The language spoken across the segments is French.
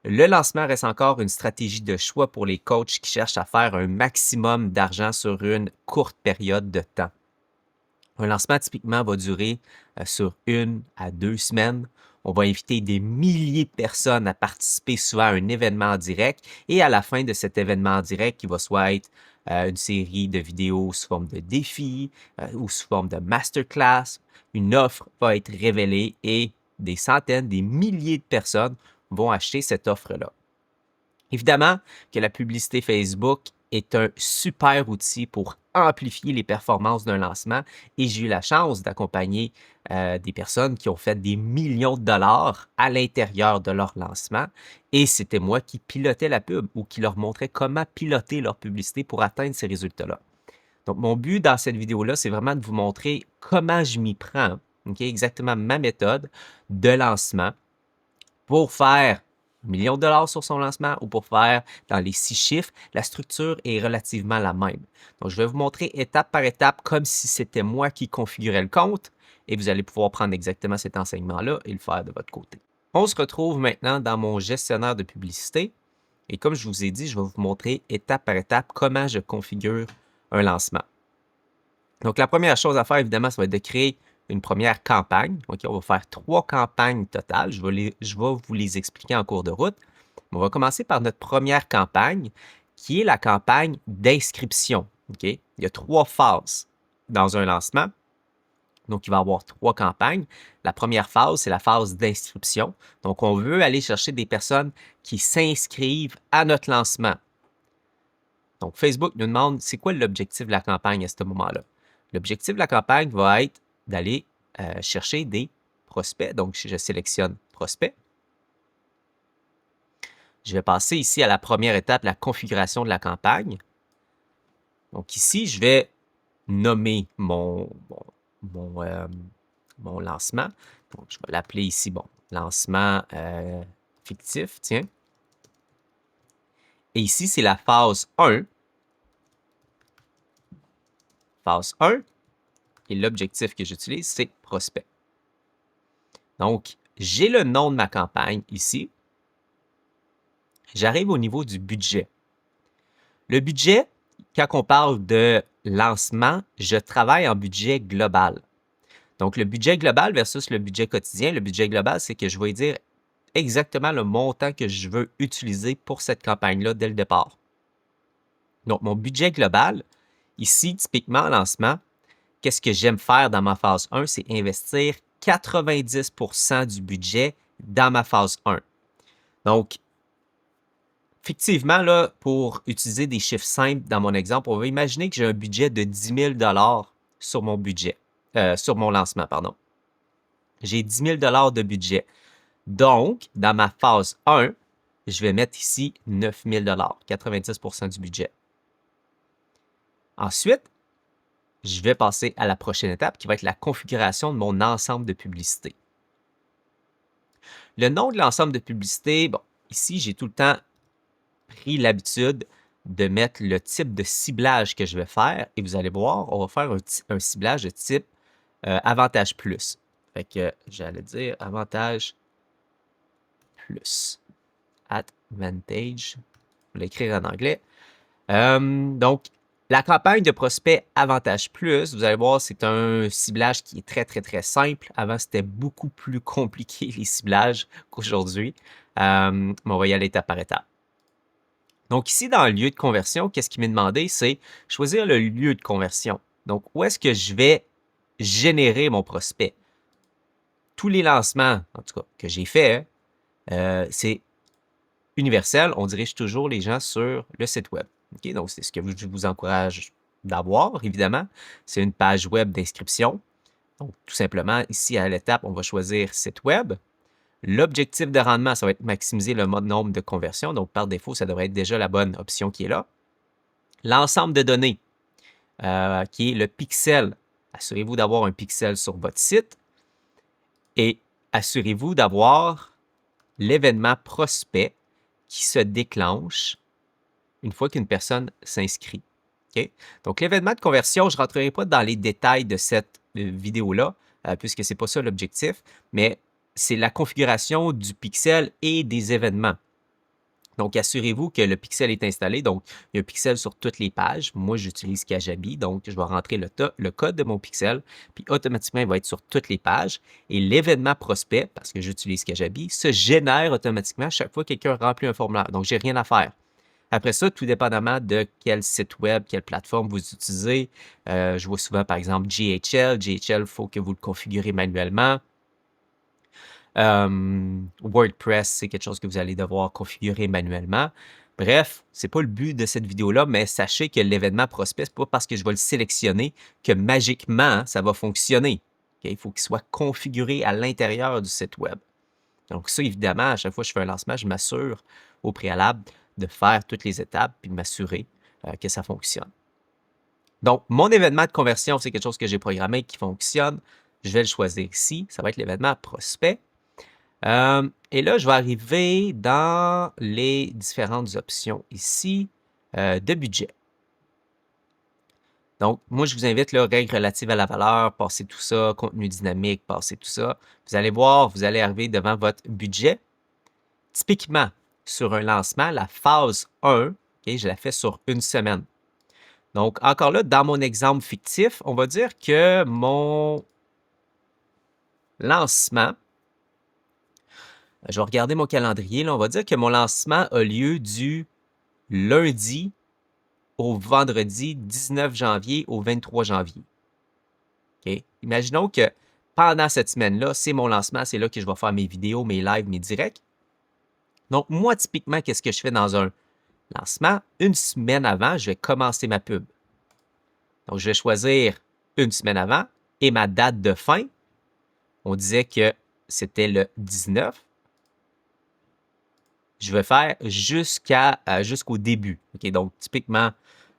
Le lancement reste encore une stratégie de choix pour les coachs qui cherchent à faire un maximum d'argent sur une courte période de temps. Un lancement, typiquement, va durer sur 1 à 2 semaines. On va inviter des milliers de personnes à participer souvent à un événement en direct. Et à la fin de cet événement en direct, qui va soit être une série de vidéos sous forme de défis ou sous forme de masterclass, une offre va être révélée et des centaines, des milliers de personnes vont acheter cette offre-là. Évidemment que la publicité Facebook est un super outil pour amplifier les performances d'un lancement et j'ai eu la chance d'accompagner des personnes qui ont fait des millions de dollars à l'intérieur de leur lancement et c'était moi qui pilotais la pub ou qui leur montrais comment piloter leur publicité pour atteindre ces résultats-là. Donc, mon but dans cette vidéo-là, c'est vraiment de vous montrer comment je m'y prends, exactement ma méthode de lancement pour faire 1 million de dollars sur son lancement ou pour faire dans les 6 chiffres, la structure est relativement la même. Donc, je vais vous montrer étape par étape comme si c'était moi qui configurais le compte et vous allez pouvoir prendre exactement cet enseignement-là et le faire de votre côté. On se retrouve maintenant dans mon gestionnaire de publicité et comme je vous ai dit, je vais vous montrer étape par étape comment je configure un lancement. Donc, la première chose à faire, évidemment, ça va être de créer une première campagne. OK, on va faire 3 campagnes totales. Je vais vous les expliquer en cours de route. On va commencer par notre première campagne, qui est la campagne d'inscription. OK? Il y a 3 phases dans un lancement. Donc, il va y avoir 3 campagnes. La première phase, c'est la phase d'inscription. Donc, on veut aller chercher des personnes qui s'inscrivent à notre lancement. Donc, Facebook nous demande c'est quoi l'objectif de la campagne à ce moment-là. L'objectif de la campagne va être d'aller chercher des prospects. Donc, je sélectionne prospect. Je vais passer ici à la première étape, la configuration de la campagne. Donc, ici, je vais nommer mon lancement. Donc, je vais l'appeler ici, lancement fictif, tiens. Et ici, c'est la phase 1. Phase 1. Et l'objectif que j'utilise, c'est prospect. Donc, j'ai le nom de ma campagne ici. J'arrive au niveau du budget. Le budget, quand on parle de lancement, je travaille en budget global. Donc, le budget global versus le budget quotidien. Le budget global, c'est que je vais dire exactement le montant que je veux utiliser pour cette campagne-là dès le départ. Donc, mon budget global, ici, typiquement en lancement, qu'est-ce que j'aime faire dans ma phase 1? C'est investir 90% du budget dans ma phase 1. Donc, effectivement, là, pour utiliser des chiffres simples dans mon exemple, on va imaginer que j'ai un budget de 10 000 sur mon budget, sur mon lancement, pardon. J'ai 10 000 de budget. Donc, dans ma phase 1, je vais mettre ici 9 000 90% du budget. Ensuite, je vais passer à la prochaine étape qui va être la configuration de mon ensemble de publicités. Le nom de l'ensemble de publicités, bon, ici, j'ai tout le temps pris l'habitude de mettre le type de ciblage que je vais faire et vous allez voir, on va faire un ciblage de type Avantage Plus. Fait que j'allais dire Avantage Plus. Advantage. Je vais l'écrire en anglais. Donc, la campagne de prospect Avantage Plus, vous allez voir, c'est un ciblage qui est très, très, très simple. Avant, c'était beaucoup plus compliqué les ciblages qu'aujourd'hui. Mais on va y aller étape par étape. Donc ici, dans le lieu de conversion, qu'est-ce qui m'est demandé? C'est choisir le lieu de conversion. Donc, où est-ce que je vais générer mon prospect? Tous les lancements, en tout cas, que j'ai fait, c'est universel. On dirige toujours les gens sur le site web. Okay? Donc, c'est ce que je vous encourage d'avoir, évidemment. C'est une page web d'inscription. Donc, tout simplement, ici, à l'étape, on va choisir site web. L'objectif de rendement, ça va être maximiser le nombre de conversions. Donc, par défaut, ça devrait être déjà la bonne option qui est là. L'ensemble de données, qui est le pixel. Assurez-vous d'avoir un pixel sur votre site et assurez-vous d'avoir l'événement prospect qui se déclenche une fois qu'une personne s'inscrit. Okay? Donc, l'événement de conversion, je ne rentrerai pas dans les détails de cette vidéo-là, puisque ce n'est pas ça l'objectif, mais c'est la configuration du pixel et des événements. Donc, assurez-vous que le pixel est installé. Donc, il y a un pixel sur toutes les pages. Moi, j'utilise Kajabi. Donc, je vais rentrer le code de mon pixel. Puis, automatiquement, il va être sur toutes les pages. Et l'événement prospect, parce que j'utilise Kajabi, se génère automatiquement chaque fois que quelqu'un remplit un formulaire. Donc, j'ai rien à faire. Après ça, tout dépendamment de quel site web, quelle plateforme vous utilisez. Je vois souvent, par exemple, GHL. GHL, il faut que vous le configurez manuellement. WordPress, c'est quelque chose que vous allez devoir configurer manuellement. Bref, ce n'est pas le but de cette vidéo-là, mais sachez que l'événement prospect, ce n'est pas parce que je vais le sélectionner que magiquement, ça va fonctionner. Okay? Il faut qu'il soit configuré à l'intérieur du site web. Donc ça, évidemment, à chaque fois que je fais un lancement, je m'assure au préalable de faire toutes les étapes puis de m'assurer que ça fonctionne. Donc, mon événement de conversion, c'est quelque chose que j'ai programmé qui fonctionne. Je vais le choisir ici. Ça va être l'événement prospect. Et là, je vais arriver dans les différentes options ici de budget. Donc, moi, je vous invite, là, règles relatives à la valeur, passez tout ça, contenu dynamique, passez tout ça. Vous allez voir, vous allez arriver devant votre budget. Typiquement, sur un lancement, la phase 1, okay, je la fais sur une semaine. Donc, encore là, dans mon exemple fictif, on va dire que mon lancement, je vais regarder mon calendrier, là, on va dire que mon lancement a lieu du lundi au vendredi 19 janvier au 23 janvier. Okay? Imaginons que pendant cette semaine-là, c'est mon lancement, c'est là que je vais faire mes vidéos, mes lives, mes directs. Donc, moi, typiquement, qu'est-ce que je fais dans un lancement? Une semaine avant, je vais commencer ma pub. Donc, je vais choisir une semaine avant et ma date de fin. On disait que c'était le 19. Je vais faire jusqu'au début. Okay? Donc, typiquement,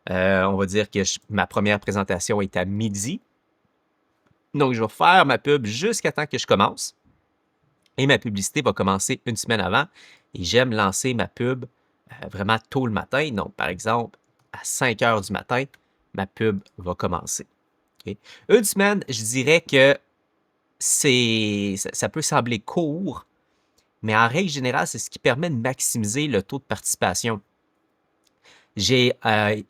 on va dire que ma première présentation est à midi. Donc, je vais faire ma pub jusqu'à temps que je commence. Et ma publicité va commencer une semaine avant. Et j'aime lancer ma pub vraiment tôt le matin. Donc, par exemple, à 5 heures du matin, ma pub va commencer. Okay? Une semaine, je dirais que ça peut sembler court, mais en règle générale, c'est ce qui permet de maximiser le taux de participation. J'ai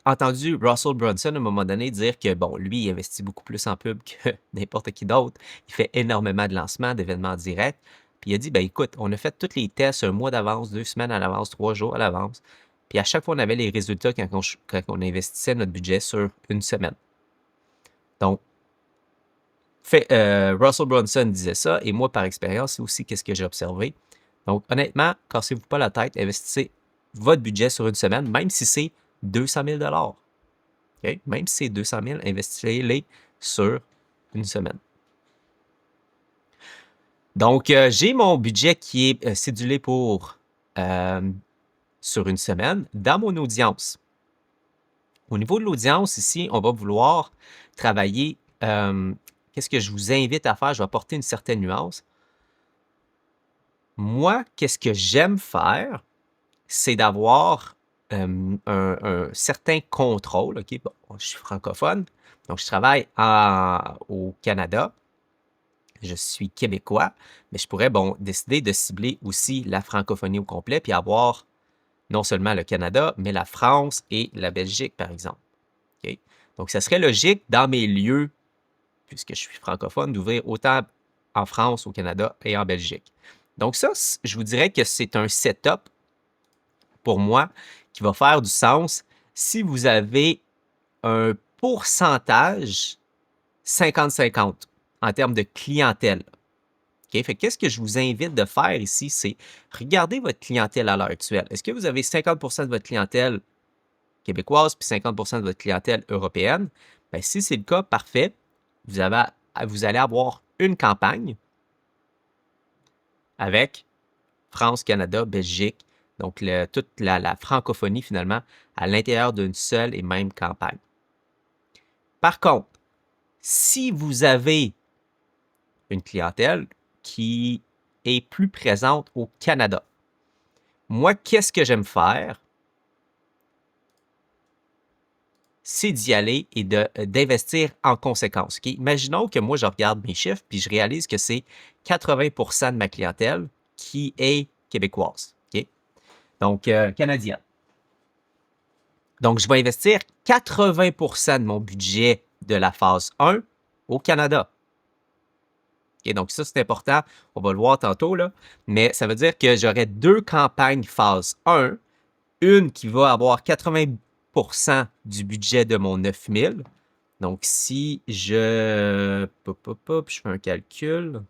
entendu Russell Brunson à un moment donné dire que, bon, lui, il investit beaucoup plus en pub que n'importe qui d'autre. Il fait énormément de lancements, d'événements directs. Puis il a dit, ben écoute, on a fait tous les tests un mois d'avance, 2 semaines à l'avance, 3 jours à l'avance. Puis à chaque fois, on avait les résultats quand on investissait notre budget sur une semaine. Donc, Russell Brunson disait ça, et moi, par expérience, c'est aussi qu'est-ce que j'ai observé. Donc, honnêtement, cassez-vous pas la tête, investissez votre budget sur une semaine, même si c'est 200 000 okay? Même si c'est 200 000, investissez-les sur une semaine. Donc, j'ai mon budget qui est cédulé pour sur une semaine dans mon audience. Au niveau de l'audience, ici, on va vouloir travailler. Qu'est-ce que je vous invite à faire? Je vais apporter une certaine nuance. Moi, qu'est-ce que j'aime faire? C'est d'avoir un certain contrôle. OK? Bon, je suis francophone, donc je travaille au Canada. Je suis québécois, mais je pourrais décider de cibler aussi la francophonie au complet, puis avoir non seulement le Canada, mais la France et la Belgique, par exemple. Okay? Donc, ça serait logique dans mes lieux, puisque je suis francophone, d'ouvrir autant en France, au Canada et en Belgique. Donc ça, je vous dirais que c'est un setup pour moi qui va faire du sens si vous avez un pourcentage 50-50 en termes de clientèle. Okay? Fait qu'est-ce que je vous invite de faire ici, c'est regarder votre clientèle à l'heure actuelle. Est-ce que vous avez 50% de votre clientèle québécoise puis 50% de votre clientèle européenne? Bien, si c'est le cas, parfait. Vous allez avoir une campagne avec France, Canada, Belgique, donc toute la francophonie finalement à l'intérieur d'une seule et même campagne. Par contre, si vous avez une clientèle qui est plus présente au Canada, moi, qu'est-ce que j'aime faire? C'est d'y aller et d'investir en conséquence. Okay? Imaginons que moi, je regarde mes chiffres puis je réalise que c'est 80% de ma clientèle qui est québécoise. Okay? Donc, canadienne. Donc, je vais investir 80% de mon budget de la phase 1 au Canada. Okay, donc, ça, c'est important. On va le voir tantôt, là. Mais ça veut dire que j'aurai 2 campagnes phase 1. Une qui va avoir 80% du budget de mon 9000. Donc, si je... je fais un calcul.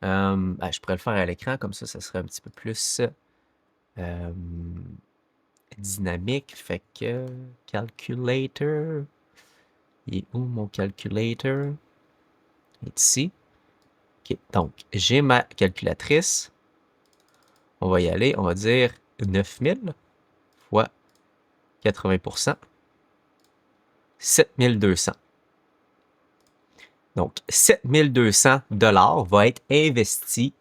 Je pourrais le faire à l'écran, comme ça serait un petit peu plus dynamique. Fait que... Calculator. Il est où mon calculator? Il est ici. OK, donc, j'ai ma calculatrice. On va y aller. On va dire 9000 fois 80%. 7200. Donc, 7200 $ va être investi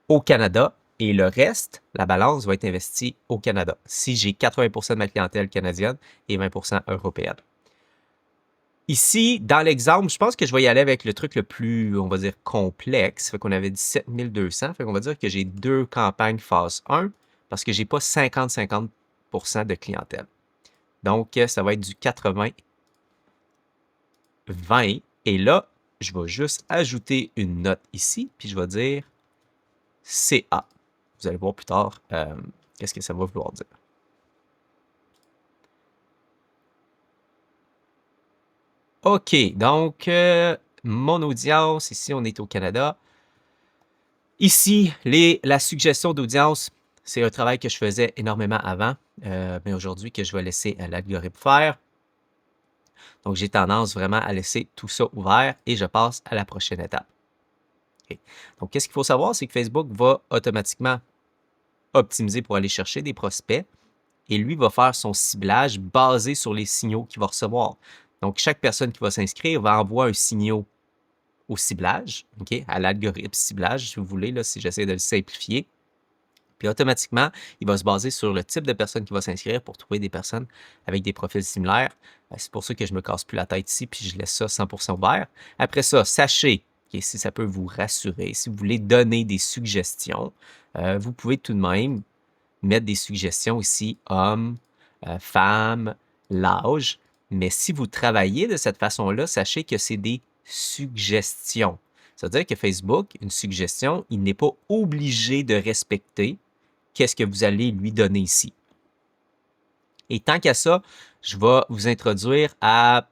au Canada et le reste, la balance, va être investie au Canada si j'ai 80% de ma clientèle canadienne et 20% européenne. Ici, dans l'exemple, je pense que je vais y aller avec le truc le plus, on va dire, complexe. Fait qu'on avait dit 7200. Fait qu'on va dire que j'ai 2 campagnes phase 1 parce que j'ai pas 50-50% de clientèle. Donc, ça va être du 80-20. Et là, je vais juste ajouter une note ici, puis je vais dire CA. Vous allez voir plus tard qu'est-ce que ça va vouloir dire. OK, donc mon audience, ici on est au Canada. Ici, la suggestion d'audience, c'est un travail que je faisais énormément avant, mais aujourd'hui que je vais laisser l'algorithme faire. Donc j'ai tendance vraiment à laisser tout ça ouvert et je passe à la prochaine étape. Okay. Donc qu'est-ce qu'il faut savoir, c'est que Facebook va automatiquement optimiser pour aller chercher des prospects et lui va faire son ciblage basé sur les signaux qu'il va recevoir. Donc, chaque personne qui va s'inscrire va envoyer un signal au ciblage, okay, à l'algorithme ciblage, si vous voulez, là, si j'essaie de le simplifier. Puis automatiquement, il va se baser sur le type de personne qui va s'inscrire pour trouver des personnes avec des profils similaires. C'est pour ça que je me casse plus la tête ici, puis je laisse ça 100% ouvert. Après ça, sachez, okay, si ça peut vous rassurer, si vous voulez donner des suggestions, vous pouvez tout de même mettre des suggestions ici, hommes, femmes, l'âge. Mais si vous travaillez de cette façon-là, sachez que c'est des suggestions. Ça veut dire que Facebook, une suggestion, il n'est pas obligé de respecter qu'est-ce que vous allez lui donner ici. Et tant qu'à ça, je vais vous introduire à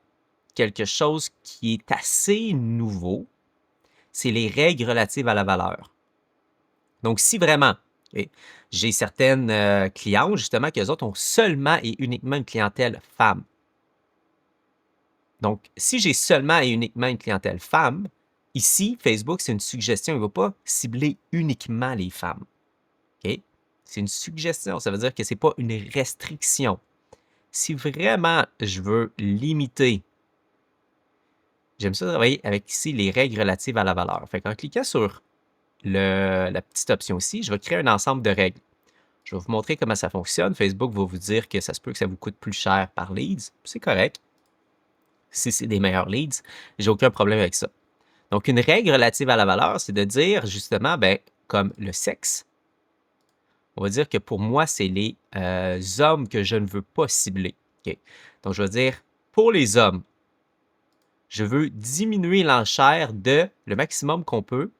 quelque chose qui est assez nouveau. C'est les règles relatives à la valeur. Donc, si vraiment, okay, j'ai certaines clientes, justement, qu'eux autres ont seulement et uniquement une clientèle femme. Donc, si j'ai seulement et uniquement une clientèle femme, ici, Facebook, c'est une suggestion. Il ne va pas cibler uniquement les femmes. Okay? C'est une suggestion. Ça veut dire que ce n'est pas une restriction. Si vraiment je veux limiter, j'aime ça travailler avec ici les règles relatives à la valeur. Fait qu'en cliquant sur la petite option ici, je vais créer un ensemble de règles. Je vais vous montrer comment ça fonctionne. Facebook va vous dire que ça se peut que ça vous coûte plus cher par leads. C'est correct. Si c'est des meilleurs leads, j'ai aucun problème avec ça. Donc, une règle relative à la valeur, c'est de dire justement, ben, comme le sexe, on va dire que pour moi, c'est les hommes que je ne veux pas cibler. Okay? Donc, je vais dire, pour les hommes, je veux diminuer l'enchère de, le maximum qu'on peut,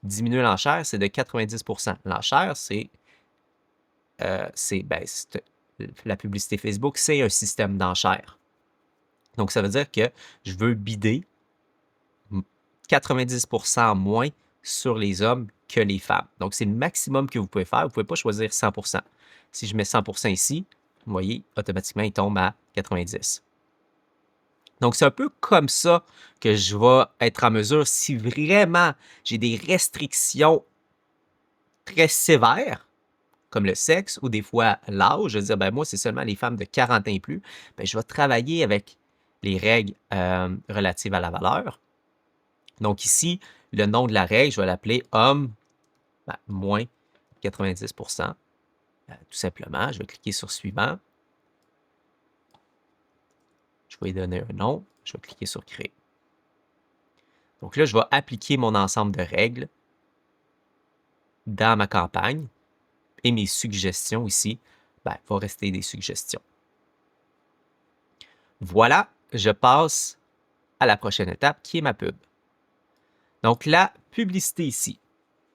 diminuer l'enchère, c'est de 90%. L'enchère, la publicité Facebook, c'est un système d'enchères. Donc, ça veut dire que je veux bider 90% moins sur les hommes que les femmes. Donc, c'est le maximum que vous pouvez faire. Vous ne pouvez pas choisir 100%. Si je mets 100% ici, vous voyez, automatiquement, il tombe à 90. Donc, c'est un peu comme ça que je vais être en mesure, si vraiment j'ai des restrictions très sévères, comme le sexe ou des fois l'âge, je veux dire, ben moi, c'est seulement les femmes de 40 ans et plus, ben, je vais travailler avec les règles relatives à la valeur. Donc ici, le nom de la règle, je vais l'appeler homme moins 90%. Tout simplement, je vais cliquer sur suivant. Je vais lui donner un nom. Je vais cliquer sur créer. Donc là, je vais appliquer mon ensemble de règles dans ma campagne. et mes suggestions ici, ben, vont rester des suggestions. Voilà, je passe à la prochaine étape qui est ma pub. Donc, la publicité ici.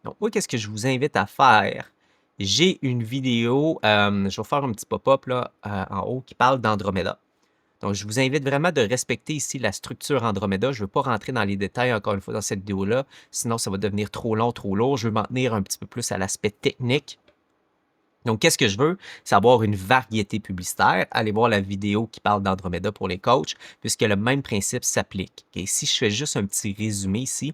Donc, moi, qu'est-ce que je vous invite à faire? J'ai une vidéo, je vais faire un petit pop-up là en haut qui parle d'Andromeda. Donc, je vous invite vraiment de respecter ici la structure Andromeda. Je ne veux pas rentrer dans les détails encore une fois dans cette vidéo-là, sinon ça va devenir trop long, trop lourd. Je veux m'en tenir un petit peu plus à l'aspect technique. Donc, qu'est-ce que je veux? C'est avoir une variété publicitaire. Allez voir la vidéo qui parle d'Andromeda pour les coachs, puisque le même principe s'applique. Okay? Si je fais juste un petit résumé ici,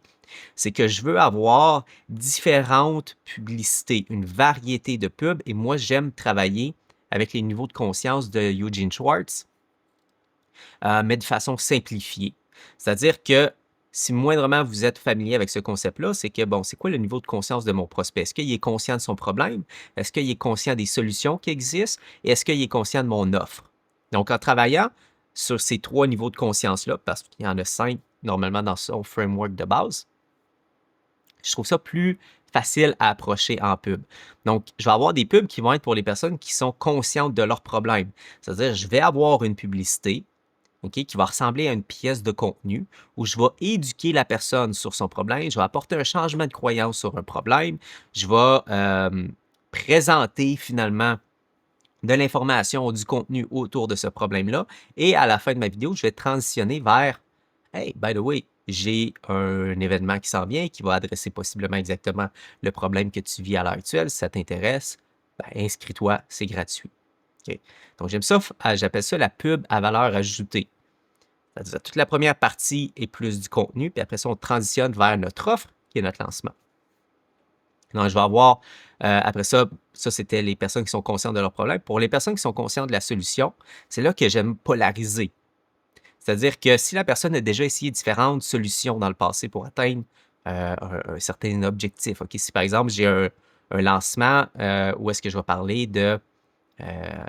c'est que je veux avoir différentes publicités, une variété de pubs, et moi, j'aime travailler avec les niveaux de conscience de Eugene Schwartz, mais de façon simplifiée. C'est-à-dire que si moindrement vous êtes familier avec ce concept-là, c'est que, bon, c'est quoi le niveau de conscience de mon prospect? Est-ce qu'il est conscient de son problème? Est-ce qu'il est conscient des solutions qui existent? Et est-ce qu'il est conscient de mon offre? Donc, en travaillant sur ces 3 niveaux de conscience-là, parce qu'il y en a 5 normalement dans son framework de base, je trouve ça plus facile à approcher en pub. Donc, je vais avoir des pubs qui vont être pour les personnes qui sont conscientes de leurs problèmes. C'est-à-dire, je vais avoir une publicité, qui va ressembler à une pièce de contenu où je vais éduquer la personne sur son problème, je vais apporter un changement de croyance sur un problème, je vais présenter finalement de l'information, du contenu autour de ce problème-là. Et à la fin de ma vidéo, je vais transitionner vers Hey, by the way, j'ai un événement qui s'en vient qui va adresser possiblement exactement le problème que tu vis à l'heure actuelle. Si ça t'intéresse, ben, inscris-toi, c'est gratuit. OK? Donc, j'aime ça, j'appelle ça la pub à valeur ajoutée. C'est-à-dire toute la première partie est plus du contenu, puis après ça, on transitionne vers notre offre, qui est notre lancement. Donc, je vais avoir, après ça, ça c'était les personnes qui sont conscientes de leurs problèmes. Pour les personnes qui sont conscientes de la solution, c'est là que j'aime polariser. C'est-à-dire que si la personne a déjà essayé différentes solutions dans le passé pour atteindre un certain objectif, OK? Si par exemple j'ai un lancement où est-ce que je vais parler de euh,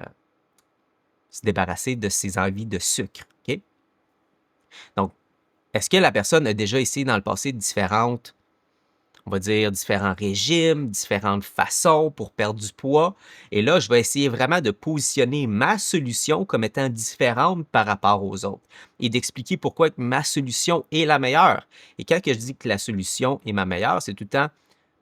se débarrasser de ses envies de sucre, OK? Donc, est-ce que la personne a déjà essayé dans le passé différentes, on va dire, différents régimes, différentes façons pour perdre du poids? Et là, je vais essayer vraiment de positionner ma solution comme étant différente par rapport aux autres et d'expliquer pourquoi ma solution est la meilleure. Et quand que je dis que la solution est ma meilleure, c'est tout le temps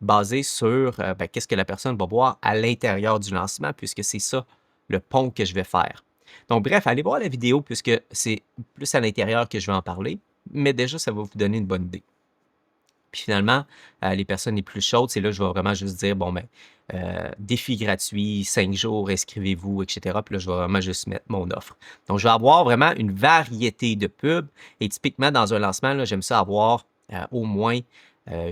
basé sur ben, qu'est-ce que la personne va voir à l'intérieur du lancement, puisque c'est ça le pont que je vais faire. Donc, bref, allez voir la vidéo puisque c'est plus à l'intérieur que je vais en parler, mais déjà, ça va vous donner une bonne idée. Puis finalement, les personnes les plus chaudes, c'est là que je vais vraiment juste dire, bon, ben, défi gratuit, 5 jours, inscrivez-vous, etc. Puis là, je vais vraiment juste mettre mon offre. Donc, je vais avoir vraiment une variété de pubs. Et typiquement, dans un lancement, là, j'aime ça avoir au moins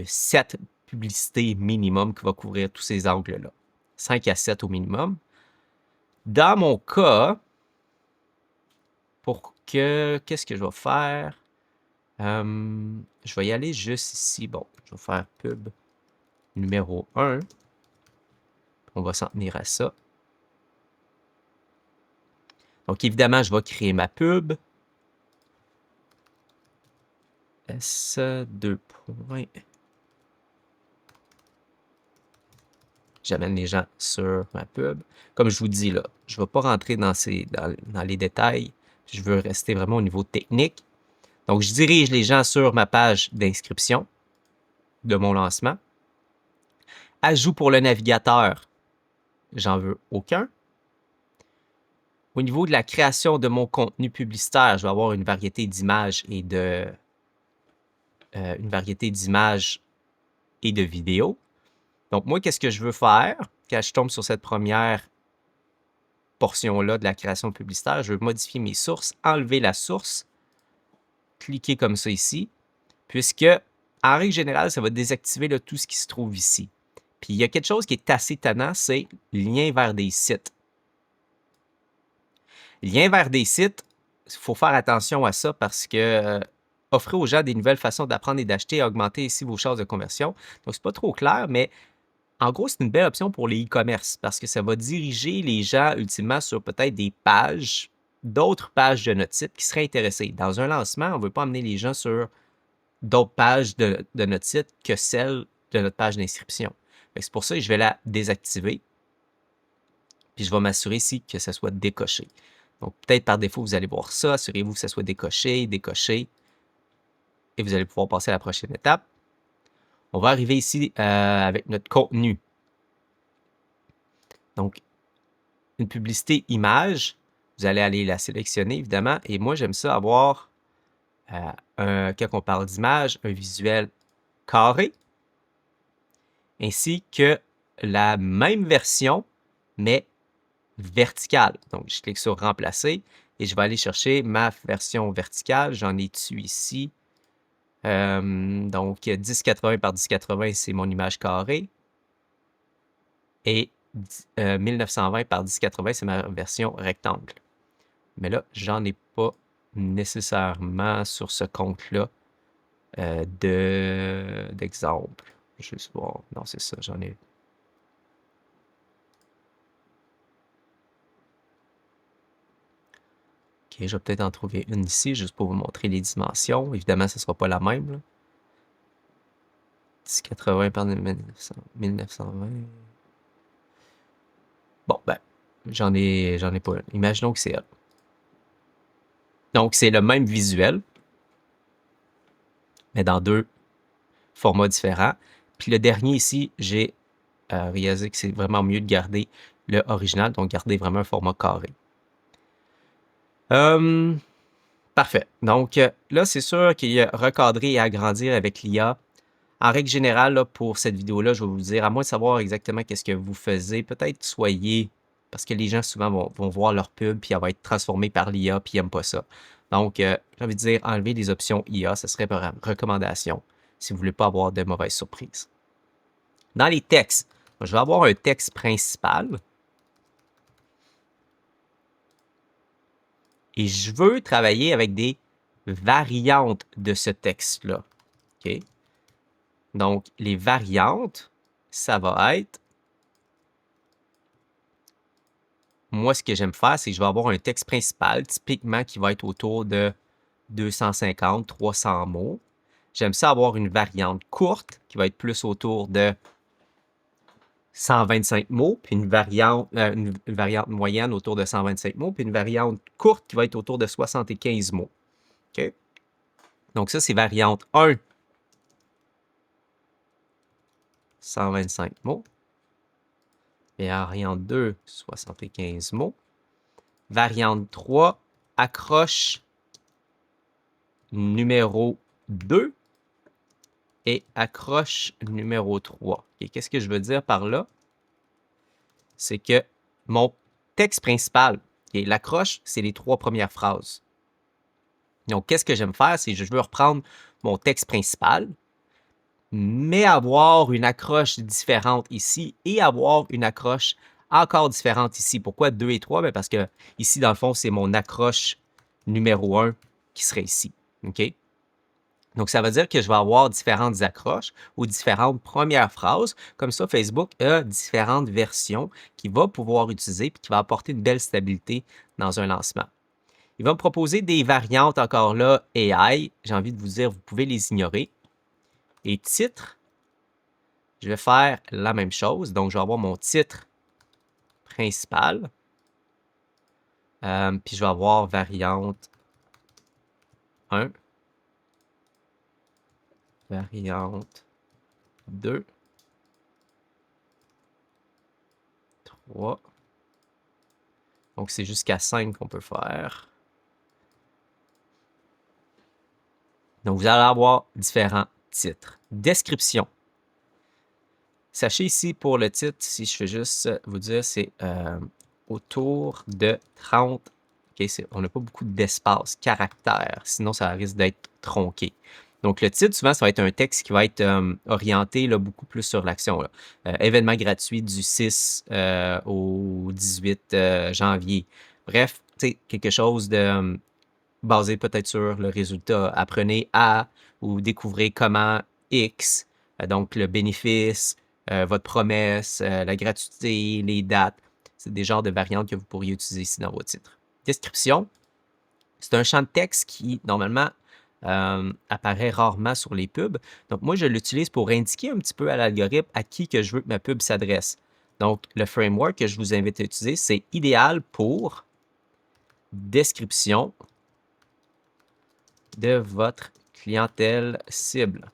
7 publicités minimum qui va couvrir tous ces angles-là. 5 à 7 au minimum. Dans mon cas, qu'est-ce que je vais faire? Je vais y aller juste ici. Bon, je vais faire pub numéro 1. On va s'en tenir à ça. Donc, évidemment, je vais créer ma pub. S2 points. J'amène les gens sur ma pub. Comme je vous dis là, je ne vais pas rentrer dans les détails. Je veux rester vraiment au niveau technique. Donc, je dirige les gens sur ma page d'inscription de mon lancement. Ajout pour le navigateur, j'en veux aucun. Au niveau de la création de mon contenu publicitaire, je vais avoir une variété d'images et de vidéos. Donc, moi, qu'est-ce que je veux faire? Quand je tombe sur cette première portion-là de la création publicitaire, je veux modifier mes sources, enlever la source, cliquer comme ça ici, puisque, en règle générale, ça va désactiver là, tout ce qui se trouve ici. Puis, il y a quelque chose qui est assez tannant, c'est lien vers des sites. Lien vers des sites, il faut faire attention à ça parce que offrez aux gens des nouvelles façons d'apprendre et d'acheter et augmenter ici vos chances de conversion. Donc, c'est pas trop clair, mais en gros, c'est une belle option pour les e-commerce parce que ça va diriger les gens ultimement sur peut-être des pages, d'autres pages de notre site qui seraient intéressés. Dans un lancement, on ne veut pas amener les gens sur d'autres pages de notre site que celles de notre page d'inscription. C'est pour ça que je vais la désactiver. Puis je vais m'assurer ici que ça soit décoché. Donc peut-être par défaut, vous allez voir ça. Assurez-vous que ça soit décoché, décoché. Et vous allez pouvoir passer à la prochaine étape. On va arriver ici avec notre contenu. Donc, une publicité image, vous allez aller la sélectionner, évidemment. Et moi, j'aime ça avoir, quand on parle d'image, un visuel carré, ainsi que la même version, mais verticale. Donc, je clique sur remplacer et je vais aller chercher ma version verticale. J'en ai dessus ici. Donc, 1080 par 1080, c'est mon image carrée. Et 1920 par 1080, c'est ma version rectangle. Mais là, j'en ai pas nécessairement sur ce compte-là d'exemple. Juste voir. Non, c'est ça, j'en ai. Ok, je vais peut-être en trouver une ici, juste pour vous montrer les dimensions. Évidemment, ce ne sera pas la même, là. 1080 par 1920. Bon, ben, j'en ai pas une. Imaginons que c'est elle. Donc, c'est le même visuel, mais dans deux formats différents. Puis le dernier ici, j'ai réalisé que c'est vraiment mieux de garder le original, donc garder vraiment un format carré. Parfait. Donc là, c'est sûr qu'il y a recadrer et agrandir avec l'IA. En règle générale, là, pour cette vidéo-là, je vais vous dire, à moins de savoir exactement qu'est-ce que vous faisiez, peut-être soyez, parce que les gens souvent vont voir leur pub, puis elle va être transformée par l'IA, puis ils n'aiment pas ça. Donc, j'ai envie de dire, enlever les options IA, ce serait par recommandation, si vous ne voulez pas avoir de mauvaises surprises. Dans les textes, je vais avoir un texte principal. Et je veux travailler avec des variantes de ce texte-là. OK? Donc, les variantes, ça va être... Moi, ce que j'aime faire, c'est que je vais avoir un texte principal, typiquement, qui va être autour de 250, 300 mots. J'aime ça avoir une variante courte, qui va être plus autour de 125 mots, puis une variante moyenne autour de 125 mots, puis une variante courte qui va être autour de 75 mots. OK? Donc ça, c'est variante 1, 125 mots. Variante 2, 75 mots. Variante 3, accroche numéro 2 et accroche numéro 3. Et qu'est-ce que je veux dire par là? C'est que mon texte principal, et l'accroche, c'est les 3 premières phrases. Donc, qu'est-ce que j'aime faire? C'est que je veux reprendre mon texte principal, mais avoir une accroche différente ici et avoir une accroche encore différente ici. Pourquoi 2 et 3? Bien parce que ici, dans le fond, c'est mon accroche numéro 1 qui serait ici. OK? Donc, ça veut dire que je vais avoir différentes accroches ou différentes premières phrases. Comme ça, Facebook a différentes versions qu'il va pouvoir utiliser et qui va apporter une belle stabilité dans un lancement. Il va me proposer des variantes encore là AI. J'ai envie de vous dire, vous pouvez les ignorer. Et titre, je vais faire la même chose. Donc, je vais avoir mon titre principal. Puis, je vais avoir variante 1. Variante 2. 3. Donc, c'est jusqu'à 5 qu'on peut faire. Donc, vous allez avoir différents titres. Description. Sachez ici, pour le titre, si je fais juste vous dire, c'est autour de 30. Okay, on n'a pas beaucoup d'espace, caractères, sinon ça risque d'être tronqué. Donc, le titre, souvent, ça va être un texte qui va être orienté là, beaucoup plus sur l'action. Événement gratuit du 6 au 18 janvier. Bref, quelque chose de basé peut-être sur le résultat. Apprenez à ou découvrez comment X, donc le bénéfice, votre promesse, la gratuité, les dates. C'est des genres de variantes que vous pourriez utiliser ici dans vos titres. Description. C'est un champ de texte qui, normalement, apparaît rarement sur les pubs. Donc, moi, je l'utilise pour indiquer un petit peu à l'algorithme à qui que je veux que ma pub s'adresse. Donc, le framework que je vous invite à utiliser, c'est idéal pour description de votre clientèle cible.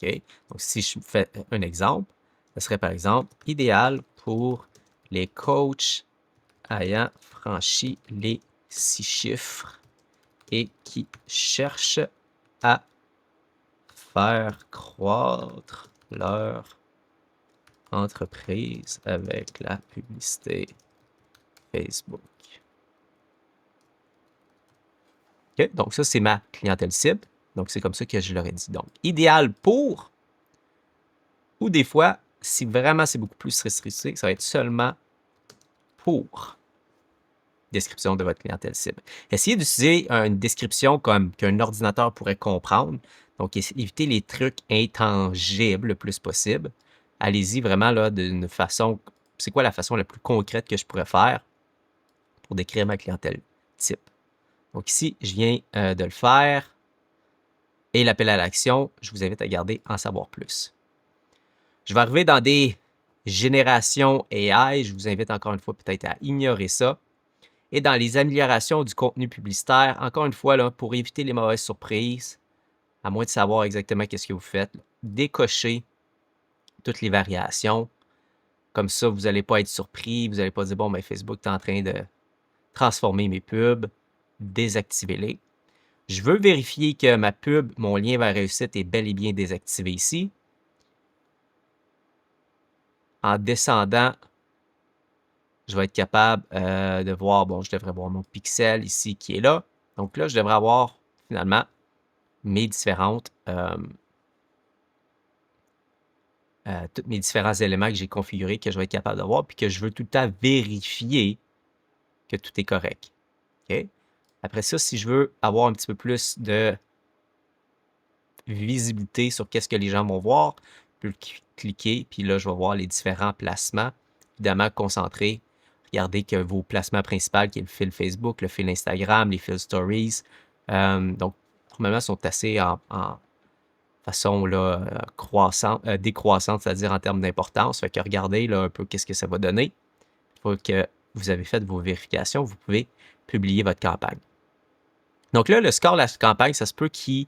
OK? Donc, si je fais un exemple, ce serait par exemple idéal pour les coachs ayant franchi les 6 chiffres et qui cherchent à faire croître leur entreprise avec la publicité Facebook. OK? Donc, ça, c'est ma clientèle cible. Donc, c'est comme ça que je leur ai dit. Donc, idéal pour, ou des fois, si vraiment c'est beaucoup plus restricté, ça va être seulement pour description de votre clientèle cible. Essayez d'utiliser une description comme qu'un ordinateur pourrait comprendre. Donc, évitez les trucs intangibles le plus possible. Allez-y vraiment là d'une façon. C'est quoi la façon la plus concrète que je pourrais faire pour décrire ma clientèle type? Donc ici, je viens de le faire. Et l'appel à l'action, je vous invite à garder en savoir plus. Je vais arriver dans des générations AI. Je vous invite encore une fois peut-être à ignorer ça. Et dans les améliorations du contenu publicitaire, encore une fois, là, pour éviter les mauvaises surprises, à moins de savoir exactement qu'est-ce que vous faites, là, décochez toutes les variations. Comme ça, vous n'allez pas être surpris. Vous n'allez pas dire, bon, ben, Facebook est en train de transformer mes pubs. Désactivez-les. Je veux vérifier que ma pub, mon lien vers réussite est bel et bien désactivé ici. En descendant, je vais être capable de voir, bon, je devrais voir mon pixel ici qui est là. Donc là, je devrais avoir finalement mes différentes, tous mes différents éléments que j'ai configurés, que je vais être capable de voir, puis que je veux tout le temps vérifier que tout est correct. OK? Après ça, si je veux avoir un petit peu plus de visibilité sur qu'est-ce que les gens vont voir, je peux cliquer, puis là, je vais voir les différents placements. Évidemment, concentrer. Regardez que vos placements principaux, qui est le fil Facebook, le fil Instagram, les fils Stories, donc, normalement, sont assez en façon là, décroissante, c'est-à-dire en termes d'importance. Fait que regardez là, un peu qu'est-ce que ça va donner. Une fois que vous avez fait vos vérifications, vous pouvez publier votre campagne. Donc là, le score de la campagne, ça se peut qu'il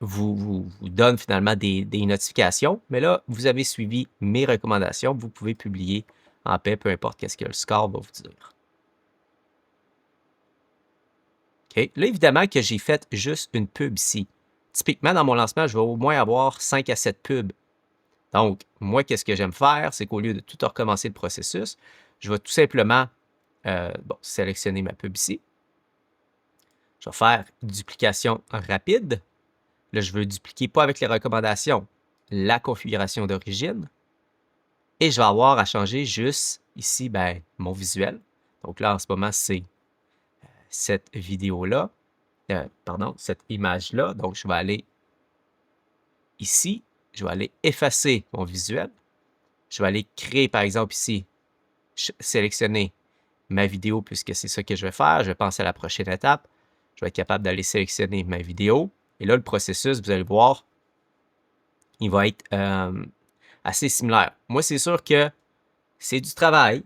vous donne finalement des notifications, mais là, vous avez suivi mes recommandations, vous pouvez publier en paix, peu importe qu'est-ce que le score va vous dire. OK? Là, évidemment que j'ai fait juste une pub ici. Typiquement, dans mon lancement, je vais au moins avoir 5 à 7 pubs. Donc, moi, qu'est-ce que j'aime faire? C'est qu'au lieu de tout recommencer le processus, je vais tout simplement sélectionner ma pub ici. Je vais faire duplication rapide. Là, je veux dupliquer pas avec les recommandations, la configuration d'origine. Et je vais avoir à changer juste ici, ben, mon visuel. Donc là, en ce moment, c'est cette vidéo-là. Cette image-là. Donc, je vais aller ici. Je vais aller effacer mon visuel. Je vais aller créer, par exemple, ici, sélectionner ma vidéo puisque c'est ça que je vais faire. Je vais passer à la prochaine étape. Je vais être capable d'aller sélectionner ma vidéo. Et là, le processus, vous allez voir, il va être assez similaire. Moi, c'est sûr que c'est du travail,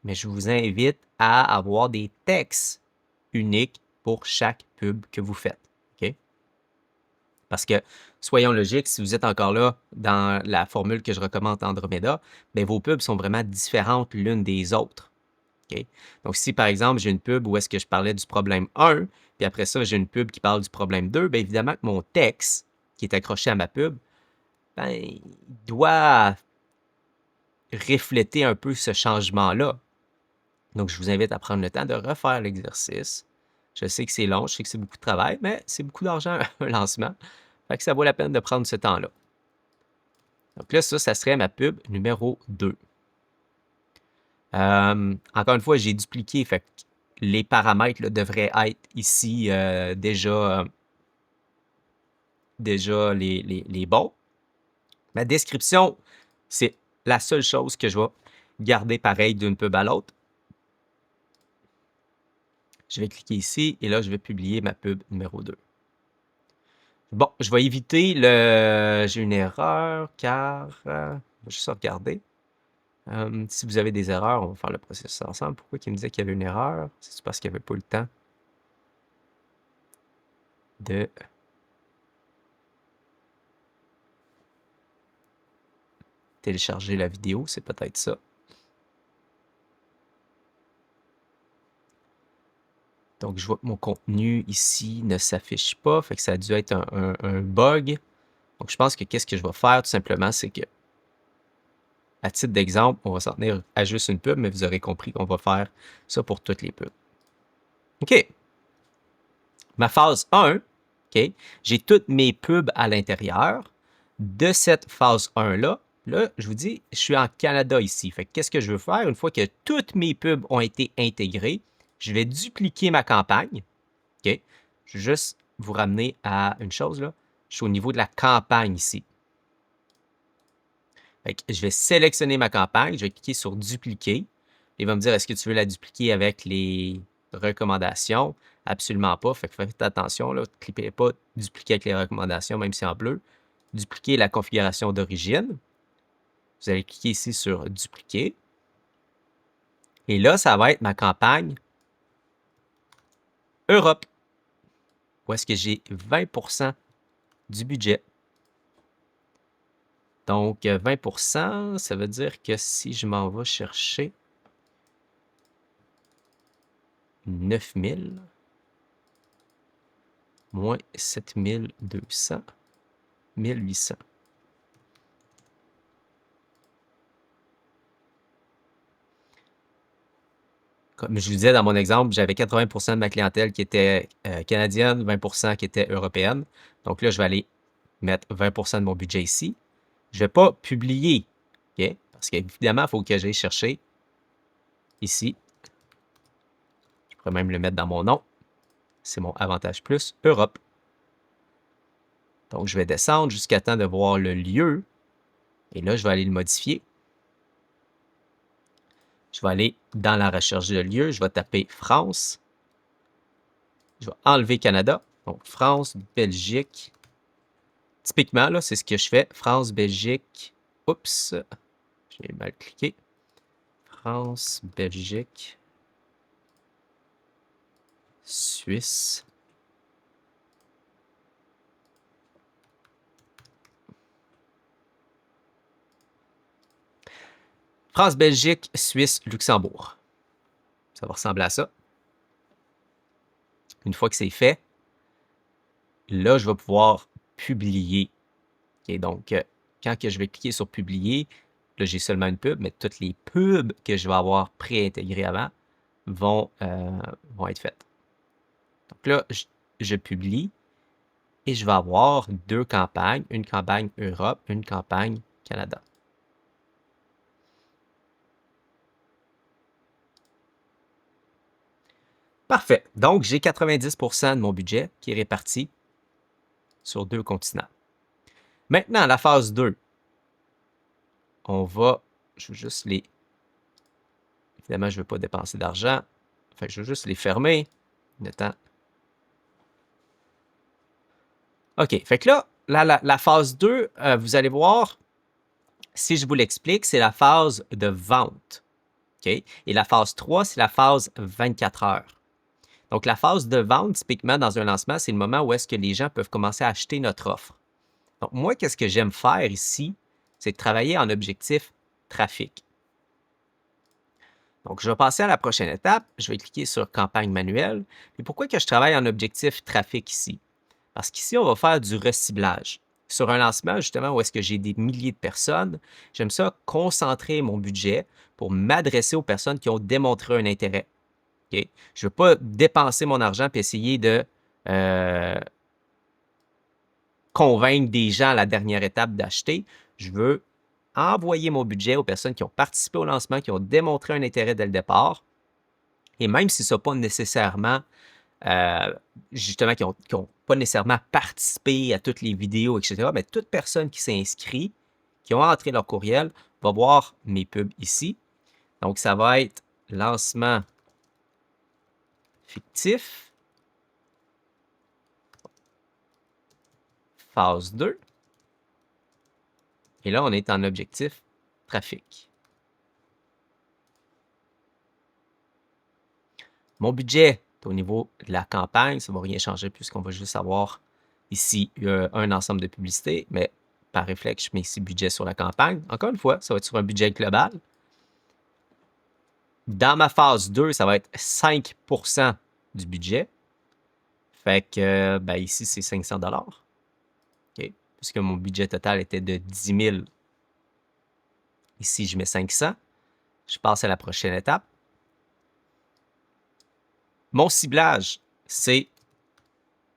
mais je vous invite à avoir des textes uniques pour chaque pub que vous faites. OK? Parce que, soyons logiques, si vous êtes encore là dans la formule que je recommande Andromeda, bien, vos pubs sont vraiment différentes l'une des autres. OK? Donc, si par exemple, j'ai une pub où est-ce que je parlais du problème 1, puis après ça, j'ai une pub qui parle du problème 2, bien évidemment que mon texte qui est accroché à ma pub, ben, il doit refléter un peu ce changement-là. Donc, je vous invite à prendre le temps de refaire l'exercice. Je sais que c'est long, je sais que c'est beaucoup de travail, mais c'est beaucoup d'argent un lancement. Fait que ça vaut la peine de prendre ce temps-là. Donc là, ça serait ma pub numéro 2. Encore une fois, j'ai dupliqué, fait que les paramètres là, devraient être ici déjà les bons. Ma description, c'est la seule chose que je vais garder pareil d'une pub à l'autre. Je vais cliquer ici et là, je vais publier ma pub numéro 2. Bon, je vais éviter le... J'ai une erreur car... je vais juste regarder. Si vous avez des erreurs, on va faire le processus ensemble. Pourquoi il me disait qu'il y avait une erreur? C'est parce qu'il n'y avait pas le temps de télécharger la vidéo. C'est peut-être ça. Donc, je vois que mon contenu ici ne s'affiche pas. Fait que ça a dû être un bug. Donc, je pense que qu'est-ce que je vais faire tout simplement, c'est que, à titre d'exemple, on va s'en tenir à juste une pub, mais vous aurez compris qu'on va faire ça pour toutes les pubs. OK. Ma phase 1, OK, j'ai toutes mes pubs à l'intérieur. De cette phase 1-là, là, je vous dis, je suis en Canada ici. Fait que qu'est-ce que je veux faire? Une fois que toutes mes pubs ont été intégrées, je vais dupliquer ma campagne. OK? Je vais juste vous ramener à une chose, là. Je suis au niveau de la campagne ici. Fait que je vais sélectionner ma campagne, je vais cliquer sur dupliquer. Il va me dire, est-ce que tu veux la dupliquer avec les recommandations? Absolument pas. Fait que faites attention, là. Ne cliquez pas dupliquer avec les recommandations, même si en bleu. Dupliquer la configuration d'origine. Vous allez cliquer ici sur dupliquer. Et là, ça va être ma campagne Europe, où est-ce que j'ai 20% du budget. Donc, 20%, ça veut dire que si je m'en vais chercher 9000 moins 7200, 1800. Comme je vous disais dans mon exemple, j'avais 80% de ma clientèle qui était canadienne, 20% qui était européenne. Donc là, je vais aller mettre 20% de mon budget ici. Je ne vais pas publier, OK? Parce qu'évidemment, il faut que j'aille chercher ici. Je pourrais même le mettre dans mon nom. C'est mon avantage plus Europe. Donc, je vais descendre jusqu'à temps de voir le lieu. Et là, je vais aller le modifier. Je vais aller dans la recherche de lieu. Je vais taper France. Je vais enlever Canada. Donc, France, Belgique. Typiquement, là, c'est ce que je fais. France, Belgique. Oups, j'ai mal cliqué. France, Belgique, Suisse. France, Belgique, Suisse, Luxembourg. Ça va ressembler à ça. Une fois que c'est fait, là, je vais pouvoir publier. Okay, donc, quand que je vais cliquer sur publier, là, j'ai seulement une pub, mais toutes les pubs que je vais avoir pré-intégrées avant vont être faites. Donc là, je publie et je vais avoir deux campagnes, une campagne Europe, une campagne Canada. Parfait. Donc, j'ai 90% de mon budget qui est réparti sur deux continents. Maintenant, la phase 2. On va... Je veux juste les... Évidemment, je ne veux pas dépenser d'argent. Enfin, je veux juste les fermer. Le temps. OK. Fait que là, la phase 2, vous allez voir, si je vous l'explique, c'est la phase de vente. OK? Et la phase 3, c'est la phase 24 heures. Donc, la phase de vente, typiquement, dans un lancement, c'est le moment où est-ce que les gens peuvent commencer à acheter notre offre. Donc, moi, qu'est-ce que j'aime faire ici? C'est de travailler en objectif trafic. Donc, je vais passer à la prochaine étape. Je vais cliquer sur campagne manuelle. Et pourquoi que je travaille en objectif trafic ici? Parce qu'ici, on va faire du reciblage. Sur un lancement, justement, où est-ce que j'ai des milliers de personnes, j'aime ça concentrer mon budget pour m'adresser aux personnes qui ont démontré un intérêt. Okay? Je ne veux pas dépenser mon argent et essayer de convaincre des gens à la dernière étape d'acheter. Je veux envoyer mon budget aux personnes qui ont participé au lancement, qui ont démontré un intérêt dès le départ. Et même si ce n'est pas nécessairement, justement, qui n'ont pas nécessairement participé à toutes les vidéos, etc., mais toute personne qui s'est inscrite, qui ont entré leur courriel, va voir mes pubs ici. Donc, ça va être lancement fictif. phase 2. Et là, on est en objectif trafic. Mon budget au niveau de la campagne, ça ne va rien changer puisqu'on va juste avoir ici un ensemble de publicités, mais par réflexe, je mets ici budget sur la campagne. Encore une fois, ça va être sur un budget global. Dans ma phase 2, ça va être 5% du budget. Fait que ben ici, c'est 500 $. Okay. Puisque mon budget total était de 10 000. Ici, je mets 500. Je passe à la prochaine étape. Mon ciblage, c'est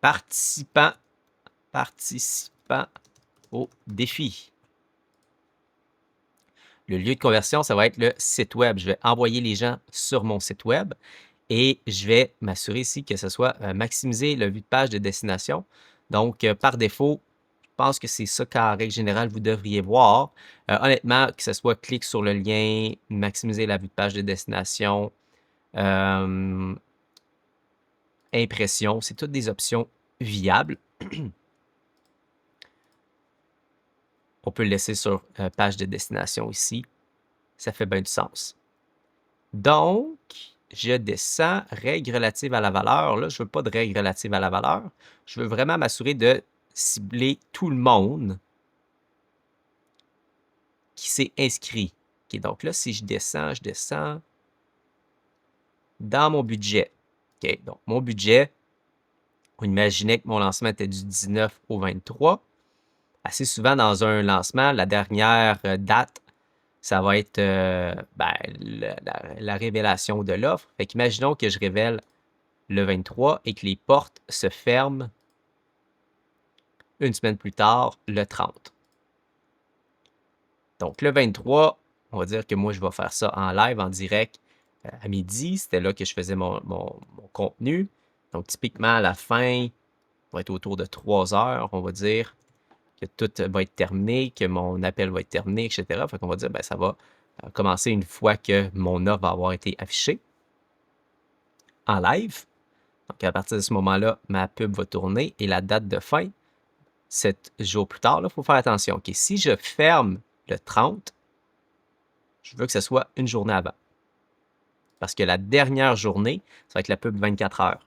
participants au défi. Le lieu de conversion, ça va être le site web. Je vais envoyer les gens sur mon site web et je vais m'assurer ici que ce soit maximiser la vue de page de destination. Donc, par défaut, je pense que c'est ça qu'en règle générale, vous devriez voir. Honnêtement, que ce soit clic sur le lien, maximiser la vue de page de destination, impression, c'est toutes des options viables. On peut le laisser sur page de destination ici. Ça fait bien du sens. Donc, je descends, règles relatives à la valeur. Là, je ne veux pas de règles relatives à la valeur. Je veux vraiment m'assurer de cibler tout le monde qui s'est inscrit. Okay, donc là, si je descends dans mon budget. Okay, donc, mon budget, on imaginait que mon lancement était du 19 au 23. Assez souvent, dans un lancement, la dernière date, ça va être la révélation de l'offre. Fait qu'imaginons que je révèle le 23 et que les portes se ferment une semaine plus tard, le 30. Donc, le 23, on va dire que moi, je vais faire ça en live, en direct, à midi. C'était là que je faisais mon contenu. Donc, typiquement, à la fin, va être autour de 3 heures, on va dire que tout va être terminé, que mon appel va être terminé, etc. Fait qu'on va dire, ben, ça va commencer une fois que mon offre va avoir été affichée en live. Donc, à partir de ce moment-là, ma pub va tourner et la date de fin, 7 jours plus tard, il faut faire attention. Okay, si je ferme le 30, je veux que ce soit une journée avant. Parce que la dernière journée, ça va être la pub 24 heures.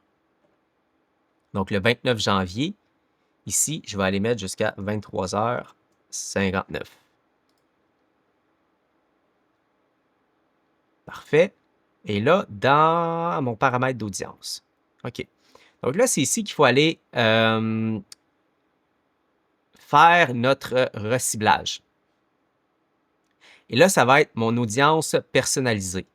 Donc, le 29 janvier, ici, je vais aller mettre jusqu'à 23h59. Parfait. Et là, dans mon paramètre d'audience. OK. Donc là, c'est ici qu'il faut aller faire notre reciblage. Et là, ça va être mon audience personnalisée.